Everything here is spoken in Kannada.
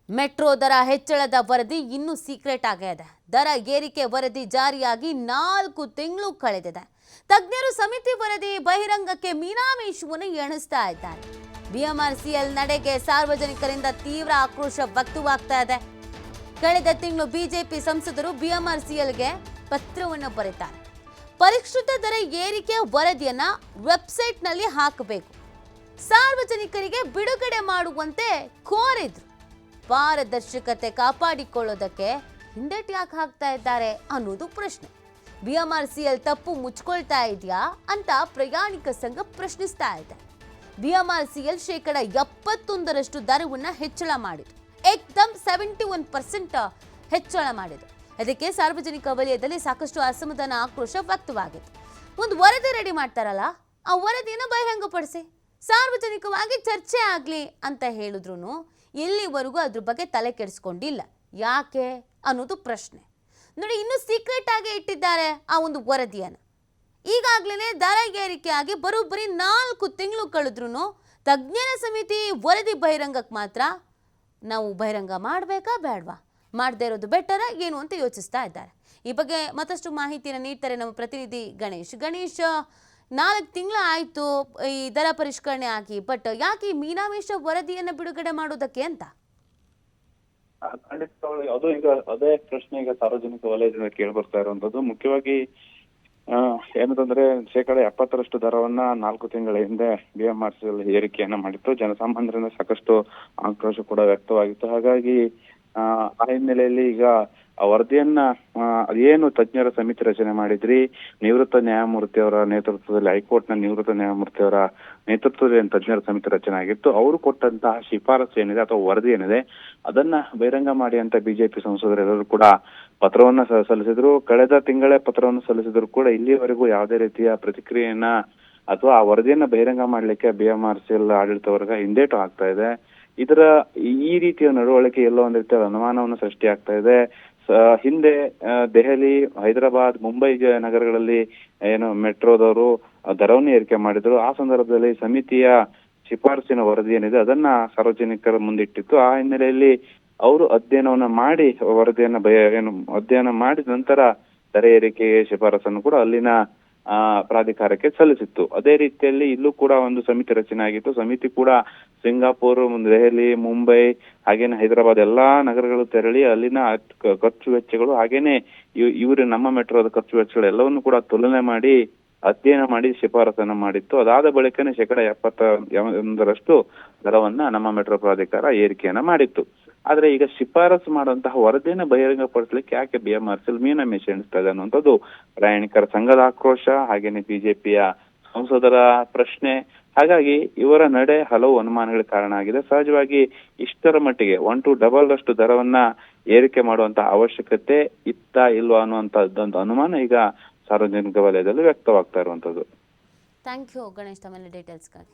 ಮೆಟ್ರೋ ದರ ಹೆಚ್ಚಳದ ವರದಿ ಇನ್ನೂ ಸೀಕ್ರೆಟ್ ಆಗೇ ಇದೆ. ದರ ಏರಿಕೆ ವರದಿ ಜಾರಿಯಾಗಿ 4 ತಿಂಗಳು ಕಳೆದಿದೆ. ತಜ್ಞರು ಸಮಿತಿ ವರದಿ ಬಹಿರಂಗಕ್ಕೆ ಮೀನಾಮೇಷವನ್ನು ಎಣಿಸ್ತಾ ಇದ್ದಾರೆ. ಬಿಎಂಆರ್ಸಿಎಲ್ ನಡೆಗೆ ಸಾರ್ವಜನಿಕರಿಂದ ತೀವ್ರ ಆಕ್ರೋಶ ವ್ಯಕ್ತವಾಗ್ತಾ ಇದೆ. ಕಳೆದ ತಿಂಗಳು ಬಿಜೆಪಿ ಸಂಸದರು ಬಿಎಂಆರ್ಸಿಎಲ್ಗೆ ಪತ್ರವನ್ನು ಬರೆದಿದ್ದಾರೆ. ಪರಿಷ್ಕೃತ ದರ ಏರಿಕೆ ವರದಿಯನ್ನ ವೆಬ್ಸೈಟ್ನಲ್ಲಿ ಹಾಕಬೇಕು, ಸಾರ್ವಜನಿಕರಿಗೆ ಬಿಡುಗಡೆ ಮಾಡುವಂತೆ ಕೋರಿದ್ರು. ಪಾರದರ್ಶಕತೆ ಕಾಪಾಡಿಕೊಳ್ಳೋದಕ್ಕೆ ಹಿಂದೇಟು ಯಾಕೆ ಹಾಕ್ತಾ ಇದ್ದಾರೆ ಅನ್ನೋದು ಪ್ರಶ್ನೆ. ಬಿಎಂಆರ್ಸಿಎಲ್ ತಪ್ಪು ಮುಚ್ಕೊಳ್ತಾ ಇದೆಯಾ ಅಂತ ಪ್ರಯಾಣಿಕ ಸಂಘ ಪ್ರಶ್ನಿಸ್ತಾ ಇದೆ. ಬಿಎಂಆರ್ಸಿಎಲ್ 71% ದರವನ್ನು ಹೆಚ್ಚಳ ಮಾಡಿತು. ಏಕ್ದಮ್ 71% ಹೆಚ್ಚಳ ಮಾಡಿದೆ. ಅದಕ್ಕೆ ಸಾರ್ವಜನಿಕ ವಲಯದಲ್ಲಿ ಸಾಕಷ್ಟು ಅಸಮಾಧಾನ, ಆಕ್ರೋಶ ವ್ಯಕ್ತವಾಗಿದೆ. ಒಂದು ವರದಿ ರೆಡಿ ಮಾಡ್ತಾರಲ್ಲ, ಆ ವರದಿಯನ್ನು ಬಹಿರಂಗಪಡಿಸಿ, ಸಾರ್ವಜನಿಕವಾಗಿ ಚರ್ಚೆ ಆಗಲಿ ಅಂತ ಹೇಳಿದ್ರು ಇಲ್ಲಿವರೆಗೂ ಅದ್ರ ಬಗ್ಗೆ ತಲೆ ಕೆಡಿಸ್ಕೊಂಡಿಲ್ಲ. ಯಾಕೆ ಅನ್ನೋದು ಪ್ರಶ್ನೆ. ನೋಡಿ, ಇನ್ನೂ ಸೀಕ್ರೆಟ್ ಆಗಿ ಇಟ್ಟಿದ್ದಾರೆ ಆ ಒಂದು ವರದಿಯನ್ನು. ಈಗಾಗಲೇ ದರ ಏರಿಕೆ ಆಗಿ ಬರೋಬ್ಬರಿ 4 ತಿಂಗಳು ಕಳೆದ್ರೂ ತಜ್ಞರ ಸಮಿತಿ ವರದಿ ಬಹಿರಂಗಕ್ಕೆ ಮಾತ್ರ ನಾವು ಬಹಿರಂಗ ಮಾಡಬೇಕಾ ಬೇಡವಾ, ಮಾಡದೇ ಇರೋದು ಬೆಟರ ಏನು ಅಂತ ಯೋಚಿಸ್ತಾ ಇದ್ದಾರೆ. ಈ ಬಗ್ಗೆ ಮತ್ತಷ್ಟು ಮಾಹಿತಿಯನ್ನು ನೀಡ್ತಾರೆ ನಮ್ಮ ಪ್ರತಿನಿಧಿ ಗಣೇಶ್. 4 ತಿಂಗಳು ಆಯಿತು ಈ ದರ ಪರಿಷ್ಕರಣೆ ಆಗಿ, ಬಟ್ ಯಾಕೆ ಈ ಮೀನಾಮೇಷ ವರದಿಯನ್ನು ಬಿಡುಗಡೆ ಮಾಡೋದಕ್ಕೆ ಅಂತ? ಖಂಡಿತವಾಗ್ಲೂ ಅದು ಈಗ ಅದೇ ಪ್ರಶ್ನೆ ಈಗ ಸಾರ್ವಜನಿಕ ವಲಯದಿಂದ ಕೇಳಿ ಬರ್ತಾ ಇರುವಂತದ್ದು. ಮುಖ್ಯವಾಗಿ ಏನಂತಂದ್ರೆ 70% ದರವನ್ನ 4 ತಿಂಗಳ ಹಿಂದೆ ಬಿಎಂಆರ್ಸಿಎಲ್ ಏರಿಕೆಯನ್ನ ಮಾಡಿತ್ತು. ಜನಸಾಮಾನ್ಯರಿಂದ ಸಾಕಷ್ಟು ಆಕ್ರೋಶ ಕೂಡ ವ್ಯಕ್ತವಾಗಿತ್ತು. ಹಾಗಾಗಿ ಆ ಹಿನ್ನೆಲೆಯಲ್ಲಿ ಈಗ ಆ ವರದಿಯನ್ನ ಏನು ತಜ್ಞರ ಸಮಿತಿ ರಚನೆ ಮಾಡಿದ್ರಿ, ನಿವೃತ್ತ ನ್ಯಾಯಮೂರ್ತಿ ಅವರ ನೇತೃತ್ವದಲ್ಲಿ, ಹೈಕೋರ್ಟ್ ನ ನಿವೃತ್ತ ನ್ಯಾಯಮೂರ್ತಿ ಅವರ ನೇತೃತ್ವದಲ್ಲಿ ತಜ್ಞರ ಸಮಿತಿ ರಚನೆ ಆಗಿತ್ತು. ಅವರು ಕೊಟ್ಟಂತಹ ಶಿಫಾರಸು ಏನಿದೆ ಅಥವಾ ವರದಿ ಏನಿದೆ ಅದನ್ನ ಬಹಿರಂಗ ಮಾಡಿ ಅಂತ ಬಿಜೆಪಿ ಸಂಸದರೆಲ್ಲರೂ ಕೂಡ ಪತ್ರವನ್ನ ಸಲ್ಲಿಸಿದ್ರು. ಕಳೆದ ತಿಂಗಳೇ ಪತ್ರವನ್ನು ಸಲ್ಲಿಸಿದ್ರು ಕೂಡ ಇಲ್ಲಿವರೆಗೂ ಯಾವುದೇ ರೀತಿಯ ಪ್ರತಿಕ್ರಿಯೆಯನ್ನ ಅಥವಾ ಆ ವರದಿಯನ್ನ ಬಹಿರಂಗ ಮಾಡ್ಲಿಕ್ಕೆ ಬಿಎಂಆರ್ಸಿಎಲ್ ಆಡಳಿತ ವರ್ಗ ಹಿಂದೇಟು ಹಾಕ್ತಾ ಇದೆ. ಇದರ ಈ ರೀತಿಯ ನಡವಳಿಕೆ ಎಲ್ಲೋ ಒಂದ್ ರೀತಿಯ ಅನುಮಾನವನ್ನು ಸೃಷ್ಟಿ ಆಗ್ತಾ ಇದೆ. ಹಿಂದೆ ದೆಹಲಿ, ಹೈದರಾಬಾದ್, ಮುಂಬೈ ನಗರಗಳಲ್ಲಿ ಏನು ಮೆಟ್ರೋದವರು ದರವನ್ನು ಏರಿಕೆ ಮಾಡಿದ್ರು. ಆ ಸಂದರ್ಭದಲ್ಲಿ ಸಮಿತಿಯ ಶಿಫಾರಸಿನ ವರದಿ ಏನಿದೆ ಅದನ್ನ ಸಾರ್ವಜನಿಕರ ಮುಂದಿಟ್ಟಿತ್ತು. ಆ ಹಿನ್ನೆಲೆಯಲ್ಲಿ ಅವರು ಅಧ್ಯಯನವನ್ನ ಮಾಡಿ ವರದಿಯನ್ನ ಅಧ್ಯಯನ ಮಾಡಿದ ನಂತರ ದರ ಏರಿಕೆಗೆ ಶಿಫಾರಸನ್ನು ಕೂಡ ಅಲ್ಲಿನ ಪ್ರಾಧಿಕಾರಕ್ಕೆ ಸಲ್ಲಿಸಿತ್ತು. ಅದೇ ರೀತಿಯಲ್ಲಿ ಇಲ್ಲೂ ಕೂಡ ಒಂದು ಸಮಿತಿ ರಚನೆ ಆಗಿತ್ತು. ಸಮಿತಿ ಕೂಡ ಸಿಂಗಾಪುರ್, ದೆಹಲಿ, ಮುಂಬೈ ಹಾಗೇನೆ ಹೈದರಾಬಾದ್ ಎಲ್ಲಾ ನಗರಗಳು ತೆರಳಿ ಅಲ್ಲಿನ ಖರ್ಚು ವೆಚ್ಚಗಳು ಹಾಗೇನೆ ಇವರು ನಮ್ಮ ಮೆಟ್ರೋದ ಖರ್ಚು ವೆಚ್ಚಗಳು ಎಲ್ಲವನ್ನು ಕೂಡ ತುಲನೆ ಮಾಡಿ ಅಧ್ಯಯನ ಮಾಡಿ ಶಿಫಾರಸನ್ನ ಮಾಡಿತ್ತು. ಅದಾದ ಬಳಿಕನೇ 71% ದರವನ್ನ ನಮ್ಮ ಮೆಟ್ರೋ ಪ್ರಾಧಿಕಾರ ಏರಿಕೆಯನ್ನ ಮಾಡಿತ್ತು. ಆದ್ರೆ ಈಗ ಶಿಫಾರಸು ಮಾಡುವಂತಹ ವರದಿಯನ್ನ ಬಹಿರಂಗಪಡಿಸಲಿಕ್ಕೆ ಯಾಕೆ ಬಿಎಂಆರ್ಸಿಎಲ್ ಮೀನಾಮೇಷ ಎಣಿಸ್ತಾ ಇದೆ ಅನ್ನುವಂಥದ್ದು ಪ್ರಯಾಣಿಕರ ಸಂಘದ ಆಕ್ರೋಶ, ಹಾಗೇನೆ ಬಿಜೆಪಿಯ ಸಂಸದರ ಪ್ರಶ್ನೆ. ಹಾಗಾಗಿ ಇವರ ನಡೆ ಹಲವು ಅನುಮಾನಗಳಿಗೆ ಕಾರಣ ಆಗಿದೆ. ಸಹಜವಾಗಿ ಇಷ್ಟರ ಮಟ್ಟಿಗೆ 1 to 2 ದರವನ್ನ ಏರಿಕೆ ಮಾಡುವಂತಹ ಅವಶ್ಯಕತೆ ಇತ್ತಾ ಇಲ್ವಾ ಅನ್ನುವಂಥದ್ದೊಂದು ಅನುಮಾನ ಈಗ ಸಾರ್ವಜನಿಕ ವಲಯದಲ್ಲಿ ವ್ಯಕ್ತವಾಗ್ತಾ ಇರುವಂತದ್ದು. ಥ್ಯಾಂಕ್ ಯು ಗಣೇಶ್, ತಮ್ಮ ಡೀಟೇಲ್ಸ್ಗಾಗಿ.